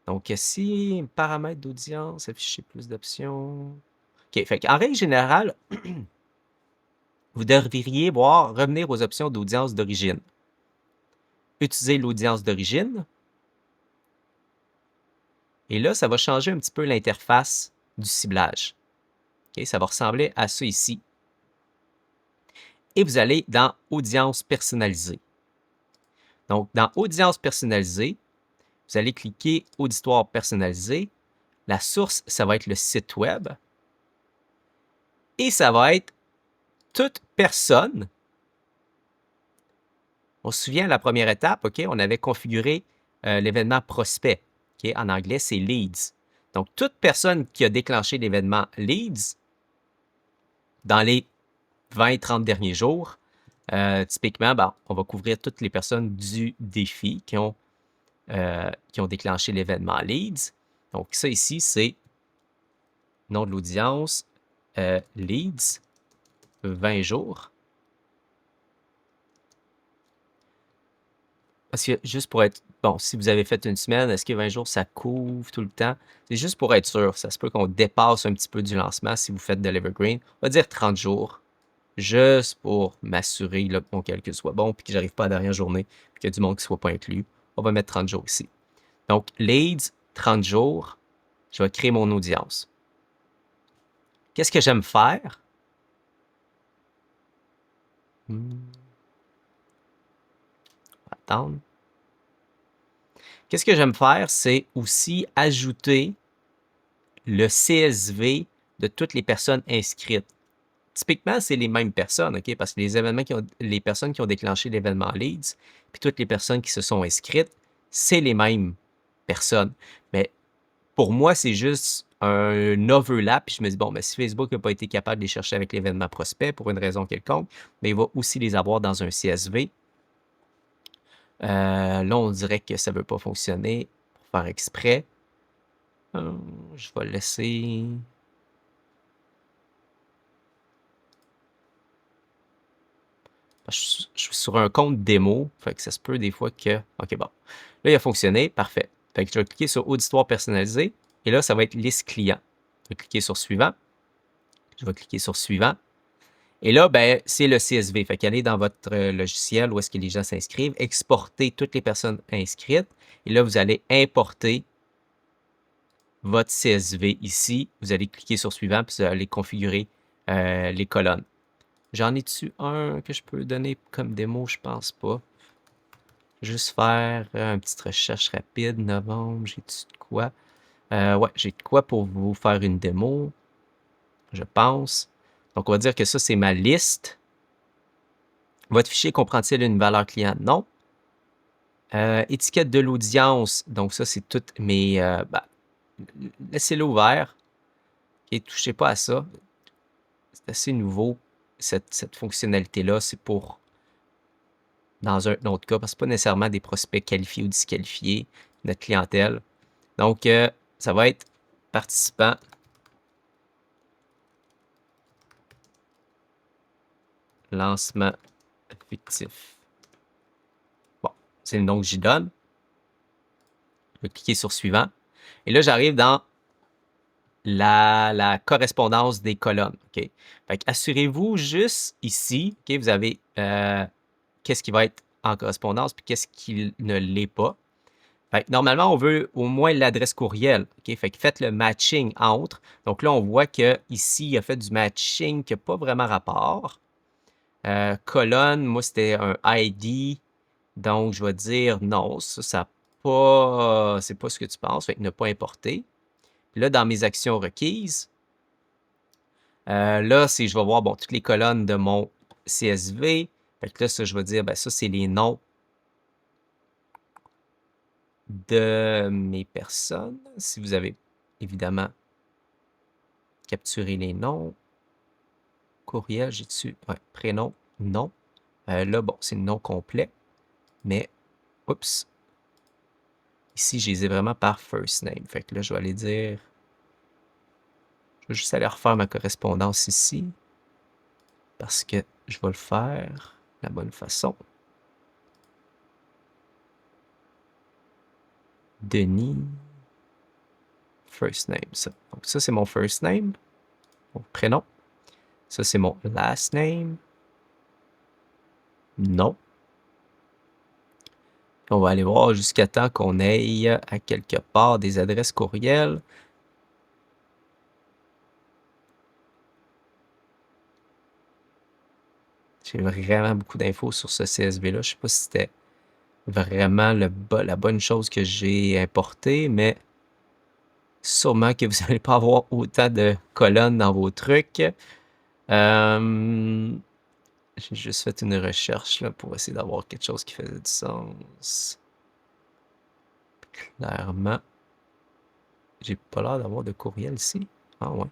Donc, si paramètre d'audience, afficher plus d'options. OK. Fait qu'en règle générale, vous devriez revenir aux options d'audience d'origine. Utiliser l'audience d'origine. Et là, ça va changer un petit peu l'interface du ciblage. Okay, ça va ressembler à ça ici. Et vous allez dans Audience personnalisée. Donc, dans Audience personnalisée, vous allez cliquer Auditoire personnalisé. La source, ça va être le site web. Et ça va être toute personne. On se souvient, la première étape, OK, on avait configuré l'événement prospect. Okay, en anglais, c'est Leads. Donc, toute personne qui a déclenché l'événement Leads dans les 20-30 derniers jours, typiquement, on va couvrir toutes les personnes du défi qui ont déclenché l'événement Leads. Donc, ça ici, c'est nom de l'audience, Leads, 20 jours. Parce que juste pour être, bon, si vous avez fait une semaine, est-ce que 20 jours, ça couvre tout le temps? C'est juste pour être sûr. Ça se peut qu'on dépasse un petit peu du lancement si vous faites de l'Evergreen. On va dire 30 jours. Juste pour m'assurer que mon calcul soit bon, puis que j'arrive pas à la dernière journée, puis qu'il y a du monde qui ne soit pas inclus. On va mettre 30 jours ici. Donc, Leads, 30 jours. Je vais créer mon audience. Qu'est-ce que j'aime faire? Attendre. Qu'est-ce que j'aime faire? C'est aussi ajouter le CSV de toutes les personnes inscrites. typiquement, c'est les mêmes personnes, OK? Parce que les personnes qui ont déclenché l'événement Leads, puis toutes les personnes qui se sont inscrites, c'est les mêmes personnes. Mais pour moi, c'est juste un overlap. Puis je me dis, bon, mais si Facebook n'a pas été capable de les chercher avec l'événement prospect pour une raison quelconque, mais il va aussi les avoir dans un CSV. Là, on dirait que ça ne veut pas fonctionner pour faire exprès. Je vais laisser. Je suis sur un compte démo, fait que ça se peut des fois que. OK, bon. Là, il a fonctionné, parfait. Fait que je vais cliquer sur Auditoire personnalisé, et là, ça va être liste client. Je vais cliquer sur Suivant. Je vais cliquer sur Suivant. Et là, ben, c'est le CSV. Fait qu'allez dans votre logiciel où est-ce que les gens s'inscrivent, exportez toutes les personnes inscrites, et là, vous allez importer votre CSV ici. Vous allez cliquer sur Suivant, puis vous allez configurer les colonnes. J'en ai-tu un que je peux donner comme démo? Je pense pas. Juste faire une petite recherche rapide. Novembre, j'ai-tu de quoi? Ouais, j'ai de quoi pour vous faire une démo, je pense. Donc, on va dire que ça, c'est ma liste. Votre fichier comprend-il une valeur client? Non. Étiquette de l'audience. Donc, ça, c'est toutes mes... laissez-le ouvert. Et touchez pas à ça. C'est assez nouveau, cette fonctionnalité-là. C'est pour, dans un autre cas, parce que ce n'est pas nécessairement des prospects qualifiés ou disqualifiés, notre clientèle. Donc, ça va être participant. Lancement fictif. Bon, c'est le nom que j'y donne. Je vais cliquer sur Suivant. Et là, j'arrive dans la correspondance des colonnes. OK? Fait assurez-vous juste ici, OK, vous avez qu'est-ce qui va être en correspondance puis qu'est-ce qui ne l'est pas. Fait normalement, on veut au moins l'adresse courriel. OK? Fait que faites le matching entre. Donc là, on voit qu'ici, il a fait du matching qui n'a pas vraiment rapport. Colonne, moi, c'était un ID. Donc, je vais dire non, ça pas, c'est pas ce que tu penses. Fait que ne pas importer. Puis là, dans mes actions requises, là, je vais voir, bon, toutes les colonnes de mon CSV. Fait que là, ça, je vais dire, ben ça, c'est les noms de mes personnes. Si vous avez, évidemment, capturé les noms. Courriel, j'ai dessus, ouais, prénom, nom. Là, bon, c'est le nom complet. Mais, oups, ici, je les ai vraiment par first name. Fait que là, je vais aller dire... Je vais juste aller refaire ma correspondance ici. Parce que je vais le faire de la bonne façon. Denis. First name, ça. Donc, ça, c'est mon first name. Mon prénom. Ça, c'est mon last name. Non. On va aller voir jusqu'à temps qu'on aille à quelque part des adresses courriels. J'ai vraiment beaucoup d'infos sur ce CSV-là. Je ne sais pas si c'était vraiment la bonne chose que j'ai importée, mais sûrement que vous n'allez pas avoir autant de colonnes dans vos trucs. J'ai juste fait une recherche là, pour essayer d'avoir quelque chose qui faisait du sens. Clairement, j'ai pas l'air d'avoir de courriel ici. Ah ouais.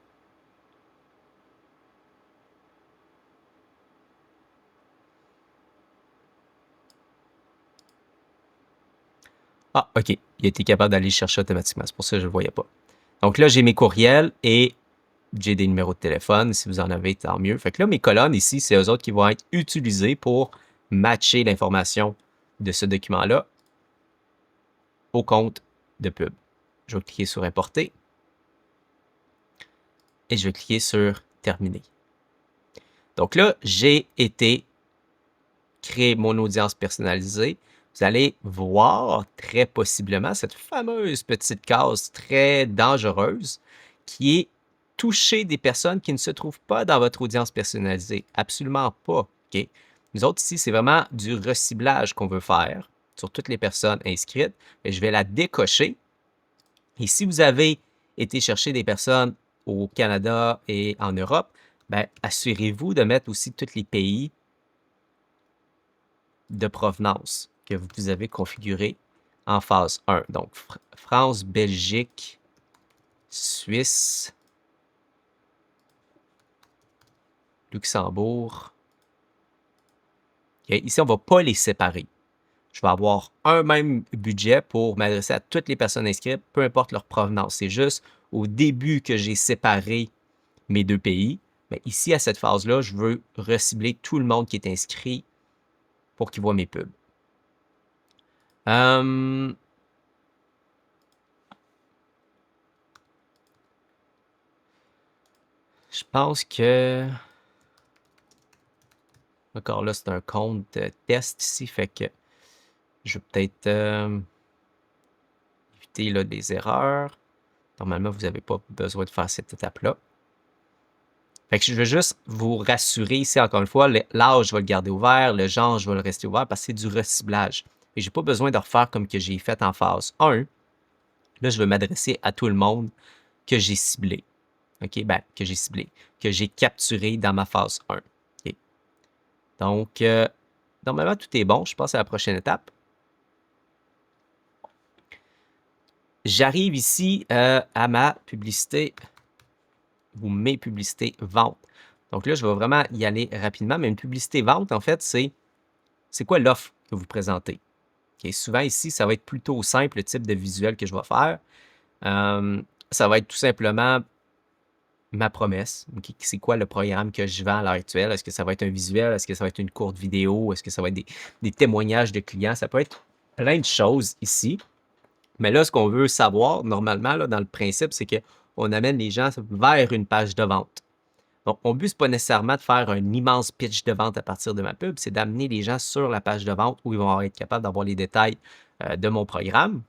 Ah, OK. Il a été capable d'aller chercher automatiquement. C'est pour ça que je ne le voyais pas. Donc là, j'ai mes courriels et j'ai des numéros de téléphone. Si vous en avez, tant mieux. Fait que là, mes colonnes ici, c'est eux autres qui vont être utilisés pour matcher l'information de ce document-là au compte de pub. Je vais cliquer sur Importer et je vais cliquer sur Terminer. Donc là, j'ai été créer mon audience personnalisée. Vous allez voir très possiblement cette fameuse petite case très dangereuse qui est toucher des personnes qui ne se trouvent pas dans votre audience personnalisée. Absolument pas. OK? Nous autres ici, c'est vraiment du reciblage qu'on veut faire sur toutes les personnes inscrites. Et je vais la décocher. Et si vous avez été chercher des personnes au Canada et en Europe, ben, assurez-vous de mettre aussi tous les pays de provenance que vous avez configurés en phase 1. Donc, France, Belgique, Suisse, Luxembourg. Okay. Ici, on ne va pas les séparer. Je vais avoir un même budget pour m'adresser à toutes les personnes inscrites, peu importe leur provenance. C'est juste au début que j'ai séparé mes deux pays. Mais ici, à cette phase-là, je veux recibler tout le monde qui est inscrit pour qu'ils voient mes pubs. Je pense que... Encore là, c'est un compte test ici, fait que je vais peut-être éviter là, des erreurs. Normalement, vous n'avez pas besoin de faire cette étape-là. Fait que je veux juste vous rassurer ici, encore une fois, l'âge, je vais le garder ouvert, le genre, je vais le rester ouvert parce que c'est du reciblage. Et je n'ai pas besoin de refaire comme que j'ai fait en phase 1. Là, je veux m'adresser à tout le monde que j'ai ciblé. OK? Ben, que j'ai ciblé, que j'ai capturé dans ma phase 1. OK? Donc, normalement, tout est bon. Je passe à la prochaine étape. J'arrive ici à ma publicité ou mes publicités vente. Donc là, je vais vraiment y aller rapidement, mais une publicité vente, en fait, c'est quoi l'offre que vous présentez? Okay? Souvent ici, ça va être plutôt simple, le type de visuel que je vais faire. Ça va être tout simplement ma promesse. Okay? C'est quoi le programme que je vends à l'heure actuelle? Est-ce que ça va être un visuel? Est-ce que ça va être une courte vidéo? Est-ce que ça va être des témoignages de clients? Ça peut être plein de choses ici. Mais là, ce qu'on veut savoir, normalement, là, dans le principe, c'est qu'on amène les gens vers une page de vente. Donc, mon but, ce n'est pas nécessairement de faire un immense pitch de vente à partir de ma pub, c'est d'amener les gens sur la page de vente où ils vont être capables d'avoir les détails de mon programme.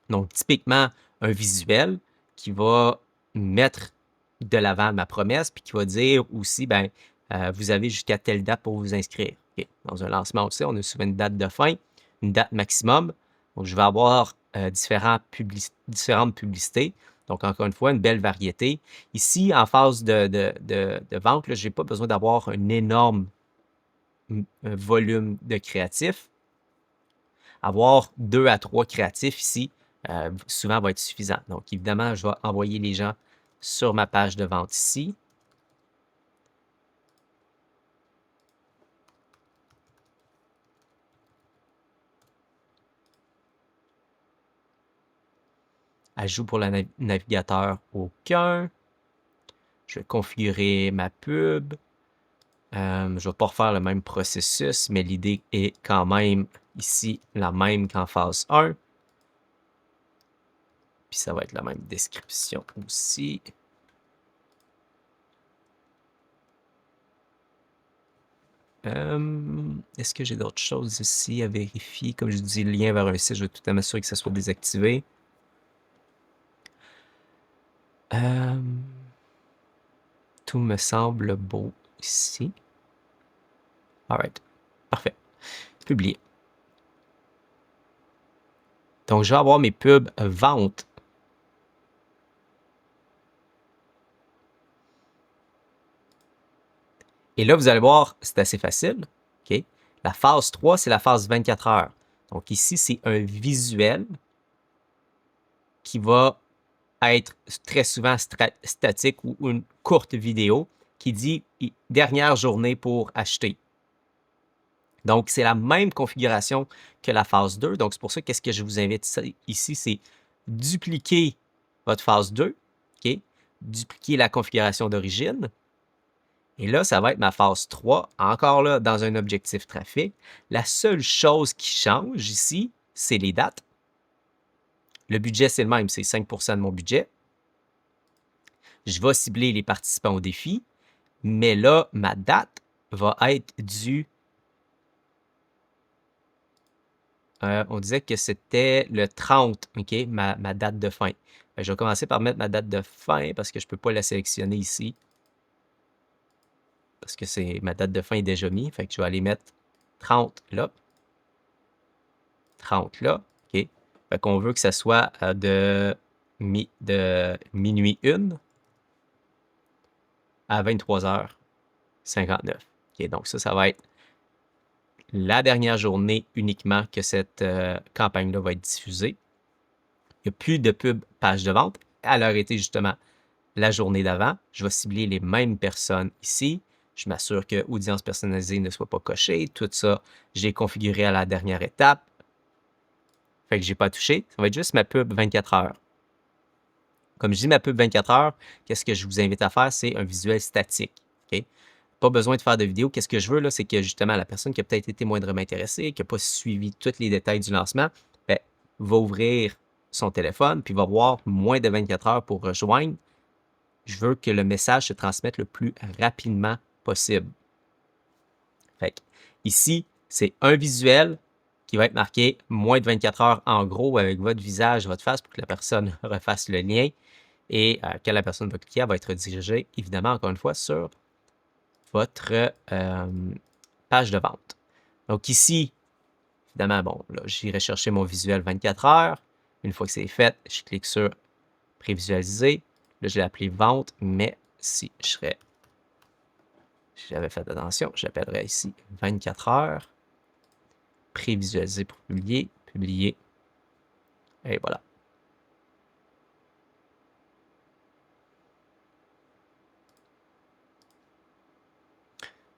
Donc, typiquement, un visuel qui va mettre de l'avant ma promesse, puis qui va dire aussi, ben, vous avez jusqu'à telle date pour vous inscrire. Okay. Dans un lancement aussi, on a souvent une date de fin, une date maximum. Donc, je vais avoir différentes publicités. Donc, encore une fois, une belle variété. Ici, en phase de vente, je n'ai pas besoin d'avoir un énorme volume de créatifs. Avoir 2 à 3 créatifs ici, souvent va être suffisant. Donc, évidemment, je vais envoyer les gens sur ma page de vente ici. Ajout pour le navigateur, aucun. Je vais configurer ma pub. Je ne vais pas refaire le même processus, mais l'idée est quand même ici la même qu'en phase 1. Puis ça va être la même description aussi. Est-ce que j'ai d'autres choses ici à vérifier? Comme je dis, le lien vers un site, je vais tout à m'assurer que ça soit désactivé. Tout me semble beau ici. Alright. Parfait. Publier. Donc, je vais avoir mes pubs vente. Et là, vous allez voir, c'est assez facile. OK? La phase 3, c'est la phase 24 heures. Donc, ici, c'est un visuel qui va être très souvent statique ou une courte vidéo qui dit dernière journée pour acheter. Donc, c'est la même configuration que la phase 2. Donc, c'est pour ça qu'est-ce que je vous invite ici, c'est dupliquer votre phase 2, OK? Dupliquer la configuration d'origine. Et là, ça va être ma phase 3, encore là, dans un objectif trafic. La seule chose qui change ici, c'est les dates. Le budget, c'est le même, c'est 5% de mon budget. Je vais cibler les participants au défi, mais là, ma date va être due. On disait que c'était le 30, OK, ma date de fin. Je vais commencer par mettre ma date de fin parce que je ne peux pas la sélectionner ici. Parce que ma date de fin est déjà mise. Fait que je vais aller mettre 30 là. 30 là. OK. Fait qu'on veut que ça soit de minuit 1 à 23h59. OK, donc ça va être la dernière journée uniquement que cette campagne-là va être diffusée. Il n'y a plus de pub page de vente. Elle aurait été justement la journée d'avant. Je vais cibler les mêmes personnes ici. Je m'assure que audience personnalisée ne soit pas cochée. Tout ça, j'ai configuré à la dernière étape. Fait que je n'ai pas touché. Ça va être juste ma pub 24 heures. Comme je dis ma pub 24 heures, qu'est-ce que je vous invite à faire? C'est un visuel statique. OK? Pas besoin de faire de vidéo. Qu'est-ce que je veux là? C'est que justement la personne qui a peut-être été moindrement intéressée, qui n'a pas suivi tous les détails du lancement, ben, va ouvrir son téléphone puis va voir moins de 24 heures pour rejoindre. Je veux que le message se transmette le plus rapidement possible. Fait que, ici, c'est un visuel qui va être marqué moins de 24 heures en gros avec votre visage, votre face pour que la personne refasse le lien. Et quand la personne va cliquer, elle va être dirigée, évidemment, encore une fois, sur votre page de vente. Donc ici, évidemment, bon, là, j'irai chercher mon visuel 24 heures. Une fois que c'est fait, je clique sur prévisualiser. Là, je l'ai appelé vente, mais si j'avais fait attention, j'appellerais ici 24 heures. Prévisualiser pour publier, publier. Et voilà.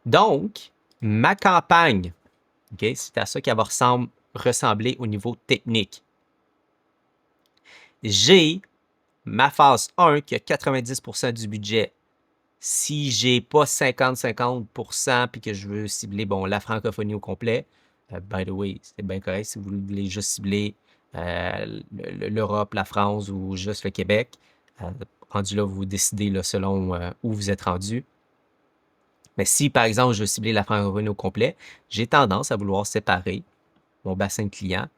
Donc, ma campagne, okay, c'est à ça qu'elle va ressembler au niveau technique. J'ai ma phase 1 qui a 90% du budget. Si j'ai pas 50-50% puis que je veux cibler bon, la francophonie au complet, by the way, c'est bien correct si vous voulez juste cibler l'Europe, la France ou juste le Québec. Rendu là, vous décidez là, selon où vous êtes rendu. Mais si, par exemple, je veux cibler la francophonie au complet, j'ai tendance à vouloir séparer mon bassin de clients,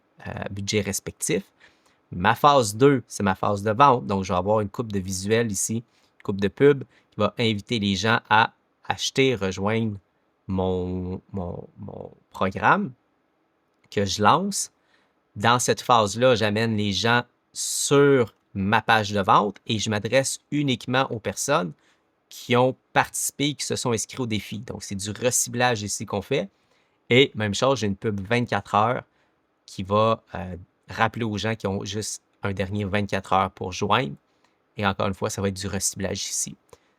budget respectif. Ma phase 2, c'est ma phase de vente. Donc, je vais avoir une coupe de visuels ici, une coupe de pub qui va inviter les gens à acheter, rejoindre mon programme que je lance. Dans cette phase-là, j'amène les gens sur ma page de vente et je m'adresse uniquement aux personnes qui ont participé, qui se sont inscrits au défi. Donc, c'est du reciblage ici qu'on fait. Et même chose, j'ai une pub 24 heures qui va rappeler aux gens qui ont juste un dernier 24 heures pour joindre. Et encore une fois, ça va être du reciblage ici.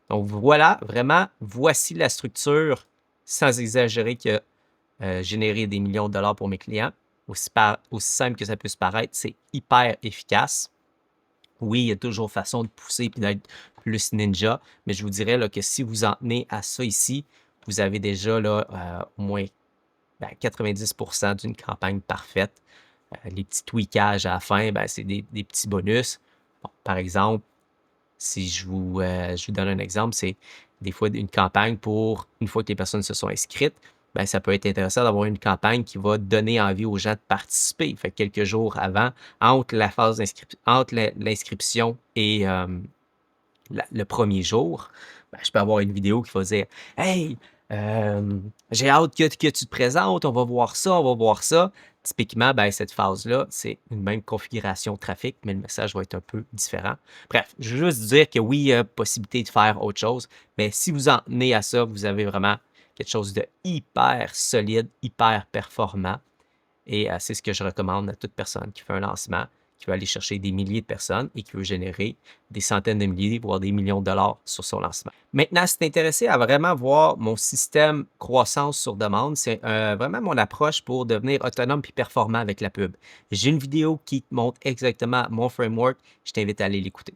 Donc voilà, vraiment, voici la structure, sans exagérer, que générer des millions de dollars pour mes clients. Aussi simple que ça puisse paraître, c'est hyper efficace. Oui, il y a toujours façon de pousser et d'être plus ninja, mais je vous dirais là, que si vous en tenez à ça ici, vous avez déjà là, au moins 90% d'une campagne parfaite. Les petits tweakages à la fin, c'est des petits bonus. Bon, par exemple, si je vous donne un exemple, c'est des fois une campagne pour, une fois que les personnes se sont inscrites, ça peut être intéressant d'avoir une campagne qui va donner envie aux gens de participer. Fait que quelques jours avant, entre la phase entre l'inscription et le premier jour, je peux avoir une vidéo qui va dire « Hey, j'ai hâte que tu te présentes, on va voir ça, on va voir ça. » Typiquement, cette phase-là, c'est une même configuration trafic, mais le message va être un peu différent. Bref, je veux juste dire que oui, il y a possibilité de faire autre chose, mais si vous en tenez à ça, vous avez vraiment quelque chose de hyper solide, hyper performant. Et c'est ce que je recommande à toute personne qui fait un lancement, qui veut aller chercher des milliers de personnes et qui veut générer des centaines de milliers, voire des millions de dollars sur son lancement. Maintenant, si tu es intéressé à vraiment voir mon système croissance sur demande, c'est vraiment mon approche pour devenir autonome et performant avec la pub. J'ai une vidéo qui te montre exactement mon framework. Je t'invite à aller l'écouter.